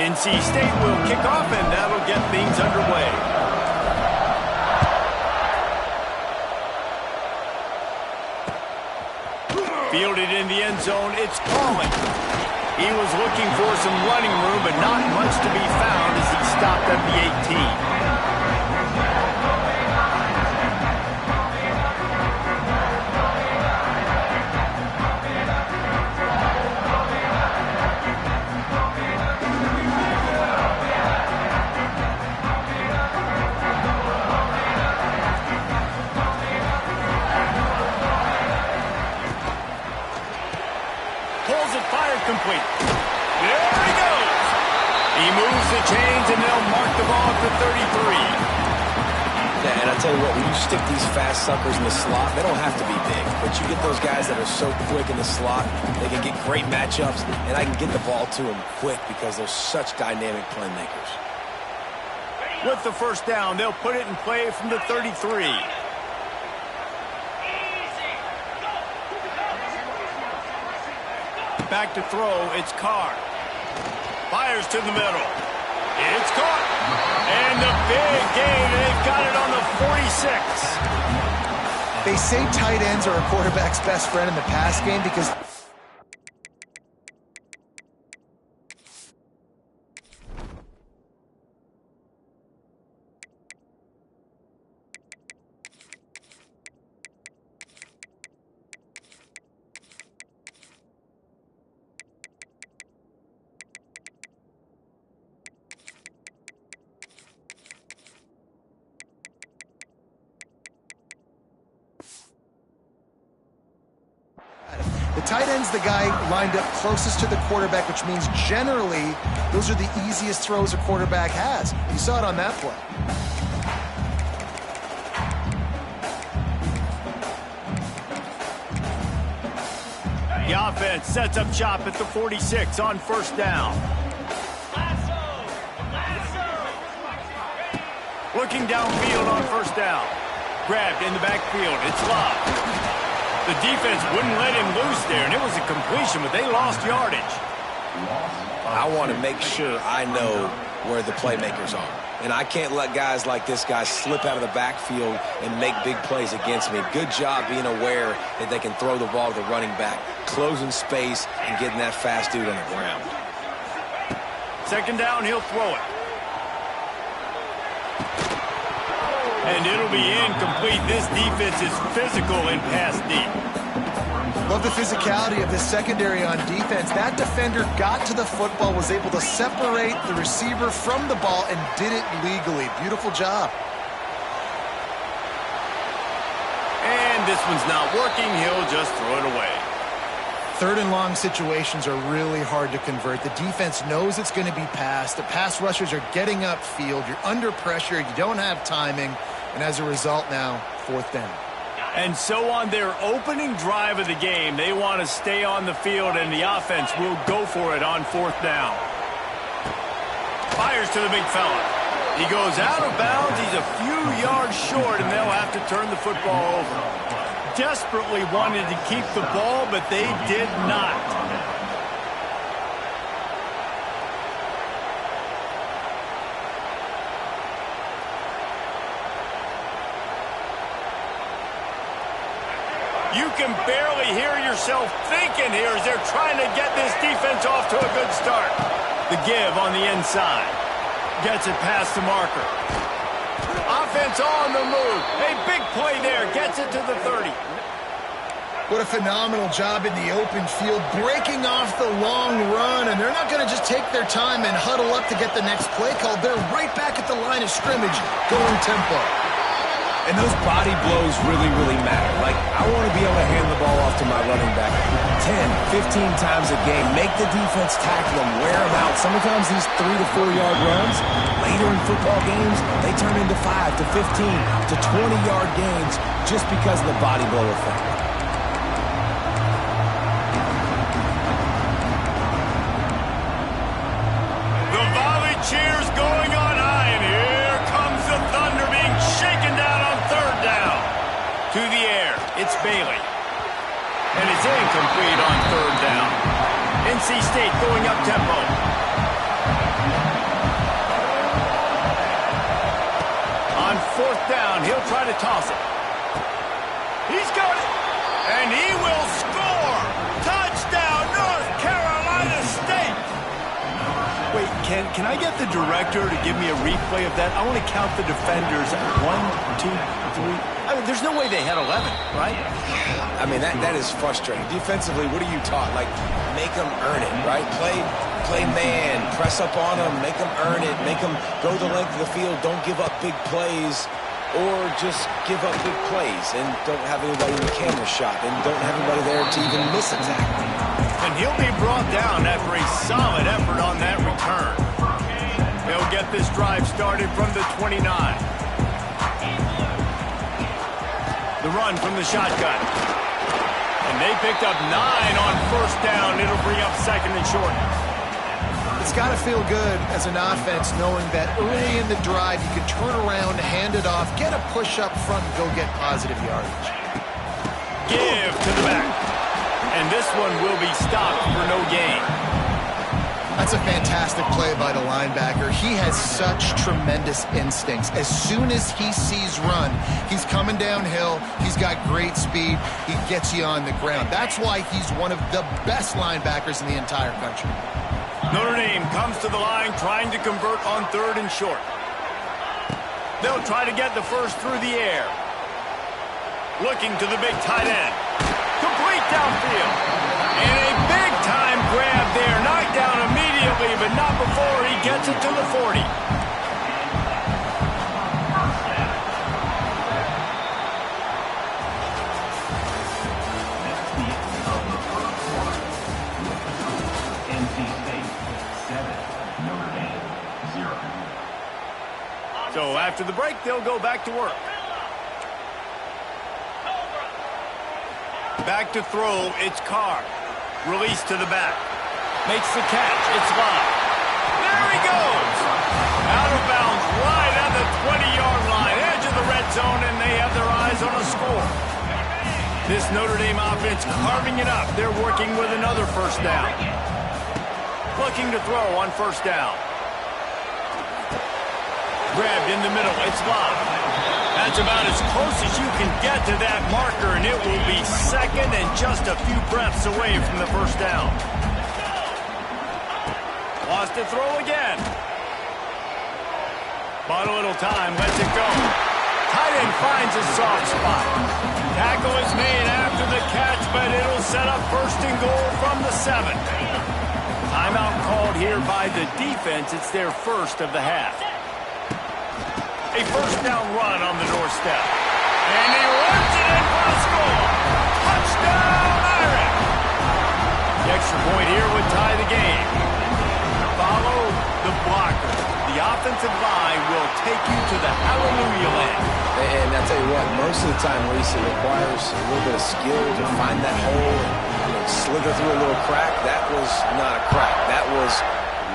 NC State will kick off, and that'll get things underway. Fielded in the end zone, it's Calling. He was looking for some running room, but not much to be found as he stopped at the 18. Complete. There he goes. He moves the chains, and they'll mark the ball at the 33. Yeah, and I tell you what, when you stick these fast suckers in the slot, they don't have to be big, but you get those guys that are so quick in the slot, they can get great matchups, and I can get the ball to them quick because they're such dynamic playmakers. With the first down, they'll put it in play from the 33. Back to throw, it's Carr. Fires to the middle. It's caught. And the big gain, they've got it on the 46. They say tight ends are a quarterback's best friend in the pass game because the tight end's the guy lined up closest to the quarterback, which means generally those are the easiest throws a quarterback has. You saw it on that play. The offense sets up shop at the 46 on first down. Looking downfield on first down. Grabbed in the backfield. It's Love. The defense wouldn't let him loose there, and it was a completion, but they lost yardage. I want to make sure I know where the playmakers are. And I can't let guys like this guy slip out of the backfield and make big plays against me. Good job being aware that they can throw the ball to the running back, closing space, and getting that fast dude on the ground. Second down, he'll throw it. And it'll be incomplete. This defense is physical and pass deep. Love the physicality of this secondary on defense. That defender got to the football, was able to separate the receiver from the ball, and did it legally. Beautiful job. And this one's not working. He'll just throw it away. Third and long situations are really hard to convert. The defense knows it's going to be passed. The pass rushers are getting upfield. You're under pressure. You don't have timing. And as a result now, fourth down. And so on their opening drive of the game, they want to stay on the field, and the offense will go for it on fourth down. Fires to the big fella. He goes out of bounds. He's a few yards short, and they'll have to turn the football over. Desperately wanted to keep the ball, but they did not. You can barely hear yourself thinking here as they're trying to get this defense off to a good start. The give on the inside. Gets it past the marker. Offense on the move. Hey, big play there. Gets it to the 30. What a phenomenal job in the open field, breaking off the long run, and they're not going to just take their time and huddle up to get the next play called. They're right back at the line of scrimmage, going tempo. And those body blows really, really matter. Like, I want to be able to hand the ball off to my running back 10, 15 times a game. Make the defense tackle them, wear them out. Sometimes these 3 to 4 yard runs, later in football games, they turn into 5 to 15 to 20 yard gains just because of the body blow effect. The volley cheers going on high, and here comes the thunder being shaken down on third down. To the air, it's Bailey. And it's incomplete on third down. NC State going up tempo. toss it. He's got it. And he will score. Touchdown, North Carolina State. Wait, can I get the director to give me a replay of that? I want to count the defenders. 1, 2, 3. I mean, there's no way they had 11, right? I mean, that is frustrating. Defensively, what are you taught? Like, make them earn it, right? Play man, press up on them, make them earn it, make them go the length of the field, don't give up big plays, or just give up big plays and don't have anybody in the camera shot and don't have anybody there to even miss a tackle. And he'll be brought down after a solid effort on that return. They'll get this drive started from the 29. The run from the shotgun. And they picked up 9 on first down. It'll bring up second and short. It's got to feel good as an offense knowing that early in the drive you can turn around, hand it off, get a push up front, and go get positive yardage. Give to the back. And this one will be stopped for no gain. That's a fantastic play by the linebacker. He has such tremendous instincts. As soon as he sees run, he's coming downhill. He's got great speed. He gets you on the ground. That's why he's one of the best linebackers in the entire country. Notre Dame comes to the line trying to convert on 3rd and short. They'll try to get the first through the air. Looking to the big tight end. Complete downfield. And a big-time grab there. Knocked down immediately, but not before he gets it to the 40. So after the break, they'll go back to work. Back to throw, it's Carr. Release to the back. Makes the catch, it's live. There he goes! Out of bounds, right at the 20-yard line. Edge of the red zone, and they have their eyes on a score. This Notre Dame offense carving it up. They're working with another first down. Looking to throw on first down. Grabbed in the middle, it's live. That's about as close as you can get to that marker, and it will be second and just a few breaths away from the first down. Lost to throw again. Bought a little time, lets it go. Tight end finds a soft spot. Tackle is made after the catch, but it'll set up first and goal from the 7. Timeout called here by the defense. It's their first of the half. A first down run on the doorstep. And he runs it in for a score. Touchdown, Irish. The extra point here would tie the game. Follow the blocker. The offensive line will take you to the hallelujah land. And I tell you what, most of the time, Reese, it requires a little bit of skill to find that hole and slither through a little crack. That was not a crack. That was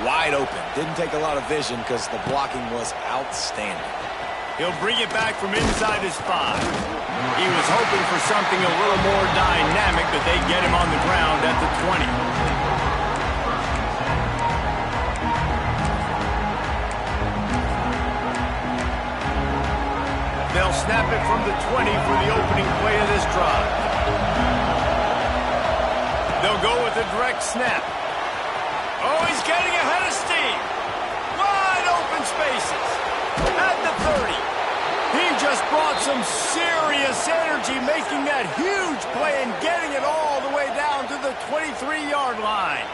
wide open. Didn't take a lot of vision because the blocking was outstanding. He'll bring it back from inside his 5. He was hoping for something a little more dynamic, but they get him on the ground at the 20. They'll snap it from the 20 for the opening play of this drive. They'll go with a direct snap. Oh, he's getting ahead of steam. Wide open spaces. At the 30. He just brought some serious energy, making that huge play and getting it all the way down to the 23-yard line.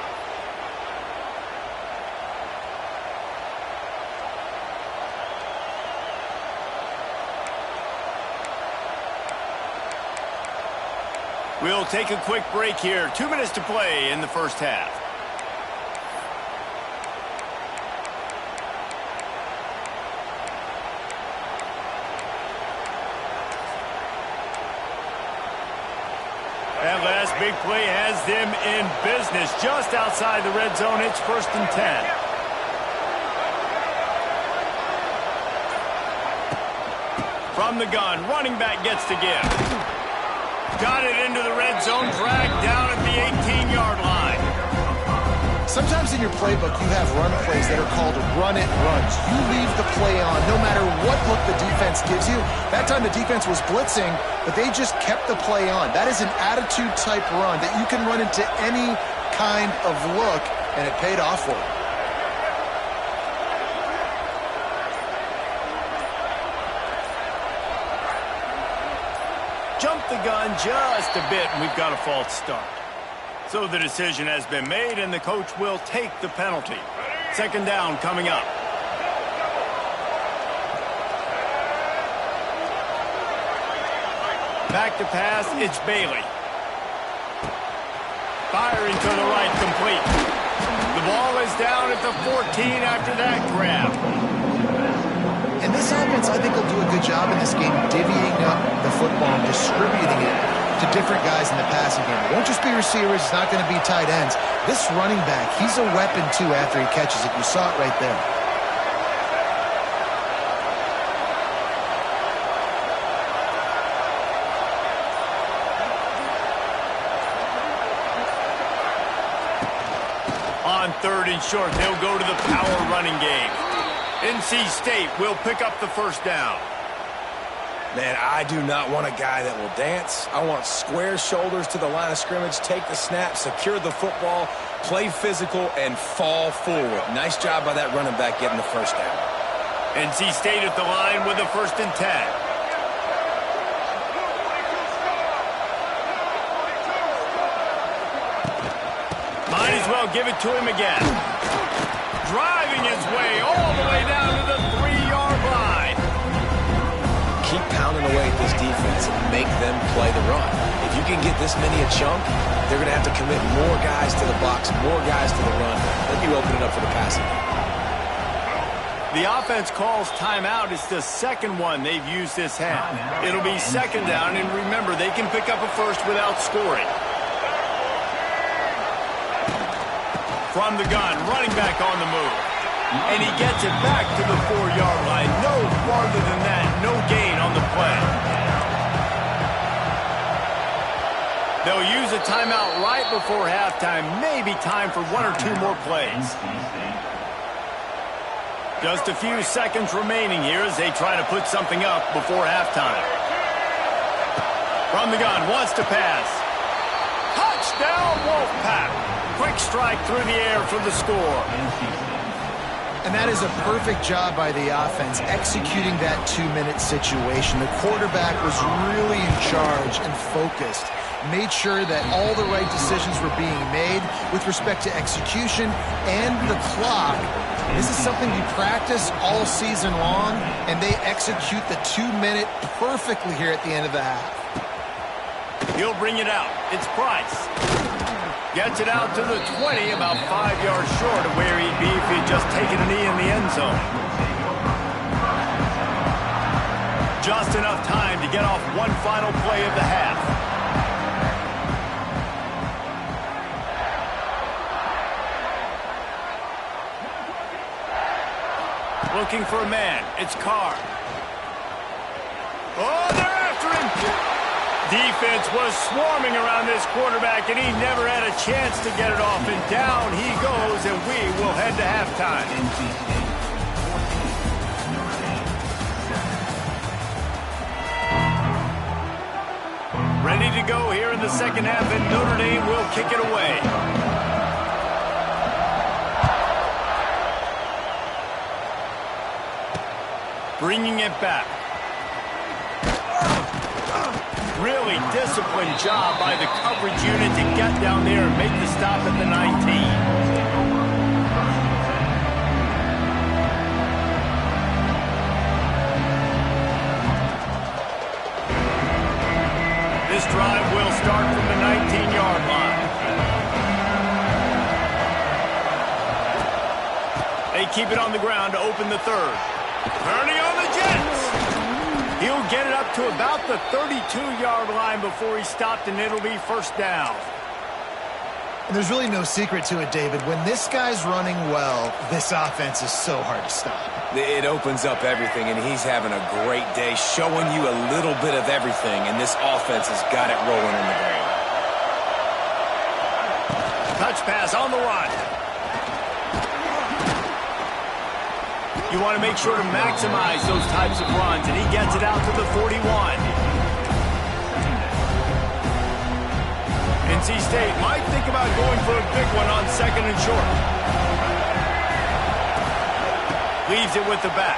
We'll take a quick break here. 2 minutes to play in the first half. That last big play has them in business just outside the red zone. It's 1st and 10. From the gun, running back gets to give. Got it into the red zone, dragged down at the 18-yard line. Sometimes in your playbook, you have run plays that are called run-it runs. You leave the play on no matter what look the defense gives you. That time the defense was blitzing, but they just kept the play on. That is an attitude-type run that you can run into any kind of look, and it paid off for them. Jump the gun just a bit, and we've got a false start. So the decision has been made, and the coach will take the penalty. Second down coming up. Back to pass, it's Bailey. Firing to the right, complete. The ball is down at the 14 after that grab. And this offense, I think, will do a good job in this game divvying up the football and distributing it to different guys in the passing game. It won't just be receivers. It's not going to be tight ends. This running back, he's a weapon, too, after he catches it. You saw it right there. On third and short, they'll go to the power running game. NC State will pick up the first down. Man, I do not want a guy that will dance. I want square shoulders to the line of scrimmage, take the snap, secure the football, play physical, and fall forward. Nice job by that running back getting the first down. NC State at the line with a 1st and 10. Might as well give it to him again. Driving his way all the way down to the 3-yard line. Keep pounding away at this defense and make them play the run. If you can get this many a chunk, they're going to have to commit more guys to the box, more guys to the run. Then you open it up for the passing. The offense calls timeout. It's the second one they've used this half. It'll be second down, and remember, they can pick up a first without scoring. From the gun, running back on the move. And he gets it back to the 4-yard line. No farther than that. No gain on the play. They'll use a timeout right before halftime. Maybe time for 1 or 2 more plays. Just a few seconds remaining here as they try to put something up before halftime. From the gun, wants to pass. Touchdown, Wolfpack. Quick strike through the air for the score. And that is a perfect job by the offense, executing that 2-minute situation. The quarterback was really in charge and focused, made sure that all the right decisions were being made with respect to execution and the clock. This is something you practice all season long, and they execute the 2-minute perfectly here at the end of the half. He'll bring it out. It's Price. Gets it out to the 20, about 5 yards short of where he'd be if he'd just taken a knee in the end zone. Just enough time to get off one final play of the half. Looking for a man. It's Carr. Oh, they're after him. Defense was swarming around this quarterback, and he never had a chance to get it off. And down he goes, and we will head to halftime. Ready to go here in the second half, and Notre Dame will kick it away. Bringing it back. Really disciplined job by the coverage unit to get down there and make the stop at the 19. This drive will start from the 19-yard line. They keep it on the ground to open the third. Turning on the Jets. He'll get it up to about the 32-yard line before he stopped, and it'll be first down. And there's really no secret to it, David. When this guy's running well, this offense is so hard to stop. It opens up everything, and he's having a great day, showing you a little bit of everything, and this offense has got it rolling in the ground. Touch pass on the run. You want to make sure to maximize those types of runs, and he gets it out to the 41. NC State might think about going for a big one on 2nd and short. Leaves it with the back.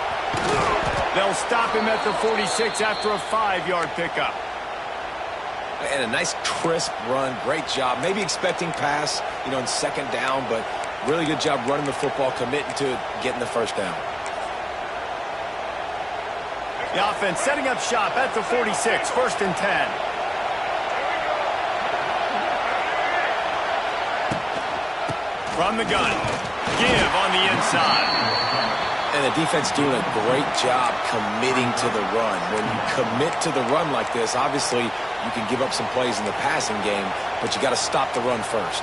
They'll stop him at the 46 after a 5-yard pickup. And a nice crisp run. Great job. Maybe expecting pass, in 2nd down, but really good job running the football, committing to it, getting the 1st down. The offense setting up shop at the 46, 1st and 10. From the gun, give on the inside. And the defense doing a great job committing to the run. When you commit to the run like this, obviously you can give up some plays in the passing game, but you got to stop the run first.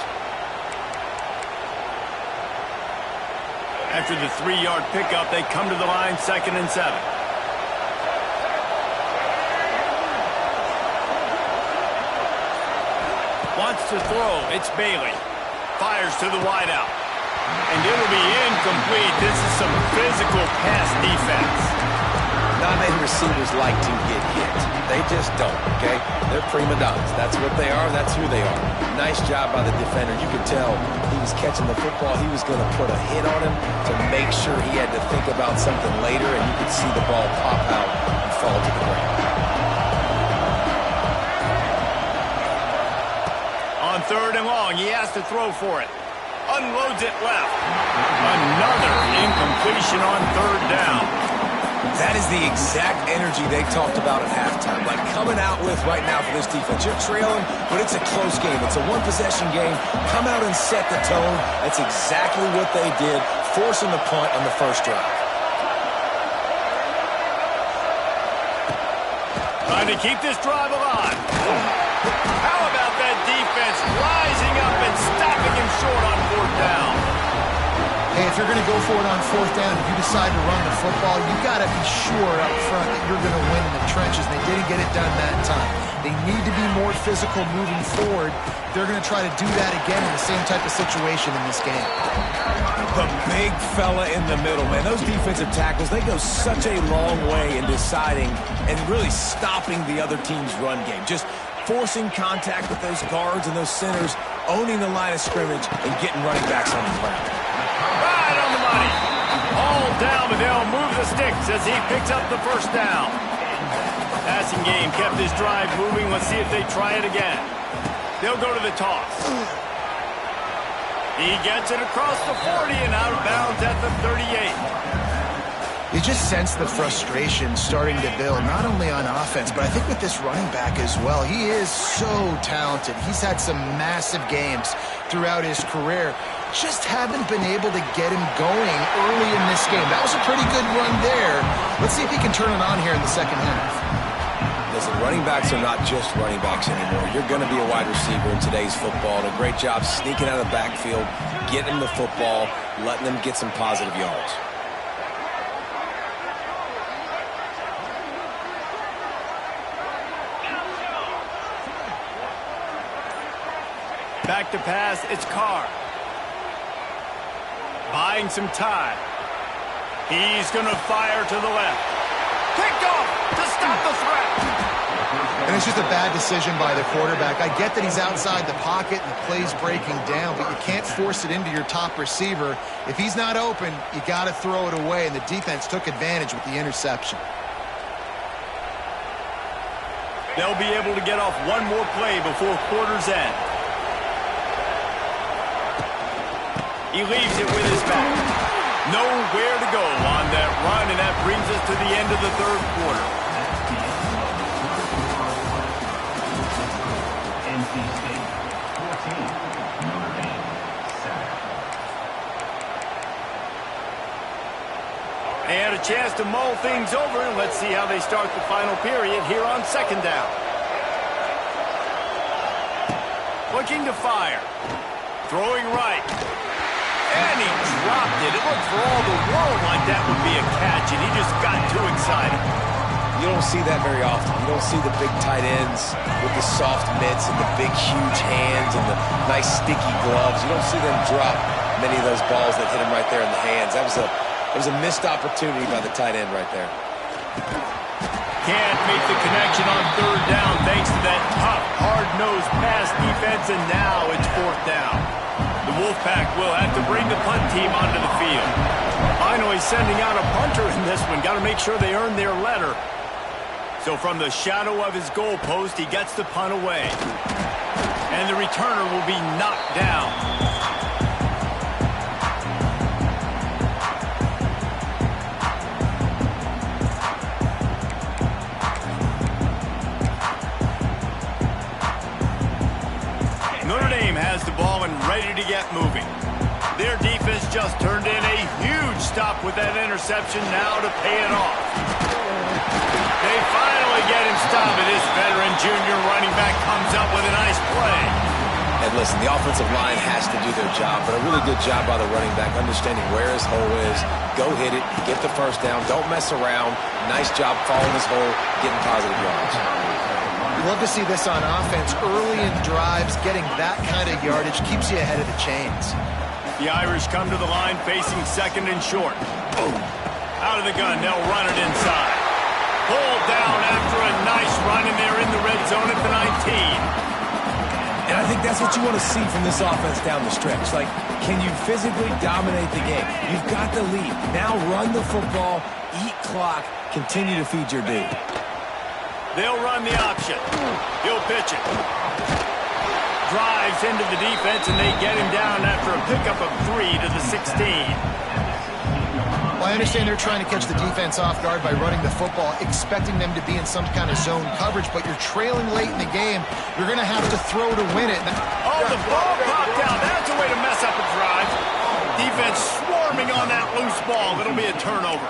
After the 3-yard pickup, they come to the line, 2nd and 7. Wants to throw. It's Bailey. Fires to the wideout. And it'll be incomplete. This is some physical pass defense. Not many receivers like to get hit. They just don't, okay? They're prima donnas. That's what they are. That's who they are. Nice job by the defender. You could tell he was catching the football. He was going to put a hit on him to make sure he had to think about something later, and you could see the ball pop out and fall to the ground. On 3rd and long, he has to throw for it. Unloads it left. Another incompletion on 3rd down. That is the exact energy they talked about at halftime. Like coming out with right now for this defense. You're trailing, but it's a close game. It's a one-possession game. Come out and set the tone. That's exactly what they did, forcing the punt on the 1st drive. Trying to keep this drive alive. How about that defense rising up and stopping him short on 4th down? Hey, if you're going to go for it on 4th down, if you decide to run the football, you got to be sure up front that you're going to win in the trenches. They didn't get it done that time. They need to be more physical moving forward. They're going to try to do that again in the same type of situation in this game. The big fella in the middle, man. Those defensive tackles, they go such a long way in deciding and really stopping the other team's run game. Just forcing contact with those guards and those centers, owning the line of scrimmage, and getting running backs on the ground. Right on the money. All down, but they'll move the sticks as he picks up the 1st down. Passing game kept this drive moving. Let's see if they try it again. They'll go to the toss. He gets it across the 40 and out of bounds at the 38. You just sense the frustration starting to build, not only on offense, but I think with this running back as well. He is so talented. He's had some massive games throughout his career. Just haven't been able to get him going early in this game. That was a pretty good run there. Let's see if he can turn it on here in the 2nd half. Listen, running backs are not just running backs anymore. You're going to be a wide receiver in today's football. And a great job sneaking out of the backfield, getting them the football, letting them get some positive yards. Back to pass, it's Carr. Buying some time. He's going to fire to the left. Picked off to stop the threat. And it's just a bad decision by the quarterback. I get that he's outside the pocket and the play's breaking down, but you can't force it into your top receiver. If he's not open, you got to throw it away, and the defense took advantage with the interception. They'll be able to get off one more play before quarter's end. He leaves it with his back. Nowhere to go on that run, and that brings us to the end of the 3rd quarter. NC State 14, Notre Dame 7. They had a chance to mull things over, and let's see how they start the final period here on 2nd down. Looking to fire. Throwing right. And he dropped it. It looked for all the world like that would be a catch, and he just got too excited. You don't see that very often. You don't see the big tight ends with the soft mitts and the big, huge hands and the nice, sticky gloves. You don't see them drop many of those balls that hit him right there in the hands. That was a It was a missed opportunity by the tight end right there. Can't make the connection on third down thanks to that tough, hard-nosed pass defense, and now it's fourth down. The Wolfpack will have to bring the punt team onto the field. Finally sending out a punter in this one. Got to make sure they earn their letter. So from the shadow of his goal post, he gets the punt away. And the returner will be knocked down. Notre Dame has the ball and ready to get moving. Their defense just turned in a huge stop with that interception, now to pay it off. They finally get him stopped, and this veteran junior running back comes up with a nice play. And listen, the offensive line has to do their job, but a really good job by the running back understanding where his hole is. Go hit it, get the first down, don't mess around. Nice job following his hole, getting positive yards. You love to see this on offense. Early in drives, getting that kind of yardage keeps you ahead of the chains. The Irish come to the line facing second and short. Boom. Out of the gun, they'll run it inside. Pulled down after a nice run, and they're in the red zone at the 19. And I think that's what you want to see from this offense down the stretch. Like, can you physically dominate the game? You've got the lead. Now run the football, eat clock, continue to feed your dude. They'll run the option. He'll pitch it. Drives into the defense, and they get him down after a pickup of 3 to the 16. Well, I understand they're trying to catch the defense off guard by running the football, expecting them to be in some kind of zone coverage, but you're trailing late in the game. You're going to have to throw to win it. Oh, the ball popped out. That's a way to mess up a drive. Defense swarming on that loose ball. It'll be a turnover.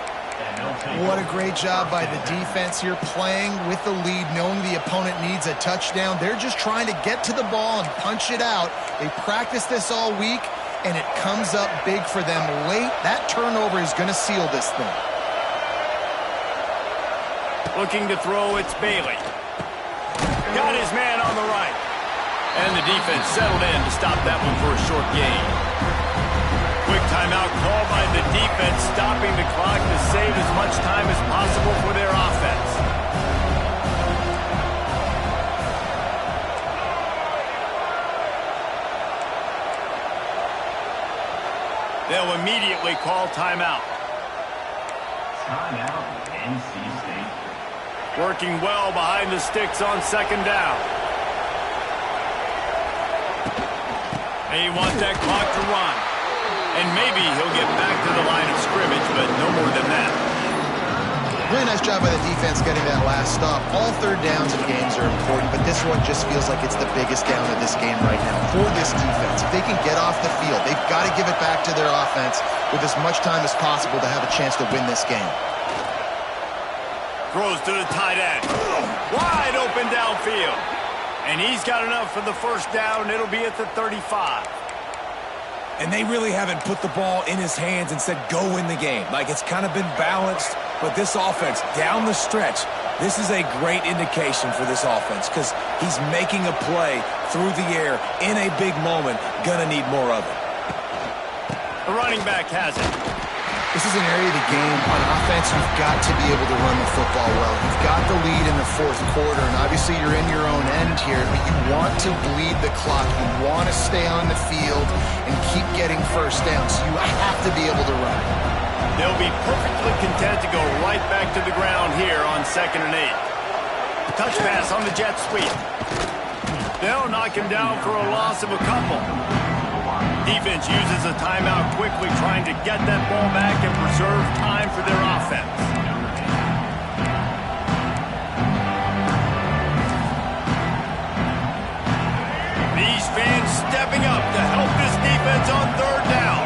What a great job by the defense here, playing with the lead, knowing the opponent needs a touchdown. They're just trying to get to the ball and punch it out. They practiced this all week, and it comes up big for them late. That turnover is going to seal this thing. Looking to throw, it's Bailey. Got his man on the right. And the defense settled in to stop that one for a short gain. Quick timeout call by the defense, stopping the clock to save as much time as possible for their offense. They'll immediately call timeout. Timeout, NC State. Working well behind the sticks on second down. They want that clock to run. And maybe he'll get back to the line of scrimmage, but no more than that. Really nice job by the defense getting that last stop. All third downs in games are important, but this one just feels like it's the biggest down of this game right now for this defense. If they can get off the field, they've got to give it back to their offense with as much time as possible to have a chance to win this game. Throws to the tight end. Wide open downfield. And he's got enough for the first down. It'll be at the 35. And they really haven't put the ball in his hands and said, go win the game. Like, it's kind of been balanced, but this offense, down the stretch, this is a great indication for this offense because he's making a play through the air in a big moment. Gonna need more of it. The running back has it. This is an area of the game on offense you've got to be able to run the football well. You've got the lead in the fourth quarter, and obviously you're in your own end here, but you want to bleed the clock. You want to stay on the field and keep getting first down, so you have to be able to run. They'll be perfectly content to go right back to the ground here on 2nd and 8. Touch pass on the jet sweep. They'll knock him down for a loss of a couple. Defense uses a timeout quickly, trying to get that ball back and preserve time for their offense. These fans stepping up to help this defense on third down.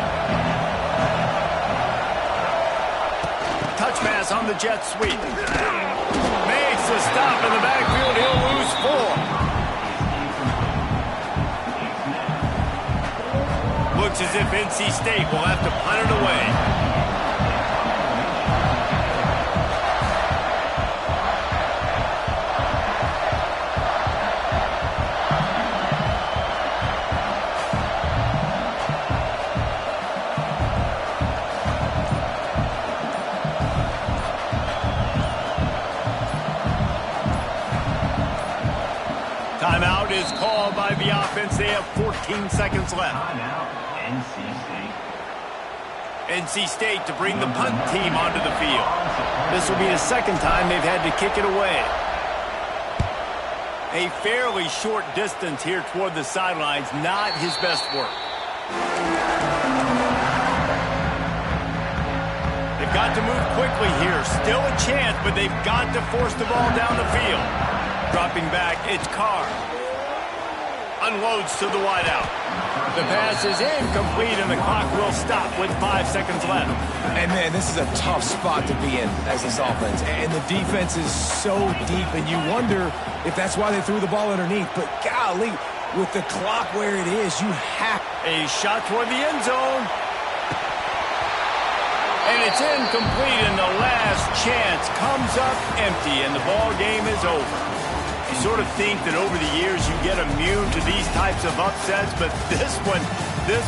Touch pass on the jet sweep. Makes a stop in the backfield. He'll lose 4. Looks as if NC State will have to punt it away. offense. They have 14 seconds left. Timeout, NC State. NC State to bring the punt team onto the field. This will be the second time they've had to kick it away. A fairly short distance here toward the sidelines, not his best work. They've got to move quickly here. Still a chance, but they've got to force the ball down the field. Dropping back, it's Carr. Unloads to the wideout. The pass is incomplete, and the clock will stop with 5 seconds left. And, man, this is a tough spot to be in as this offense. And the defense is so deep, and you wonder if that's why they threw the ball underneath. But, golly, with the clock where it is, you have... A shot toward the end zone. And it's incomplete, and the last chance comes up empty, and the ball game is over. You sort of think that over the years you get immune to these types of upsets, but this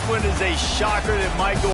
one is a shocker that might go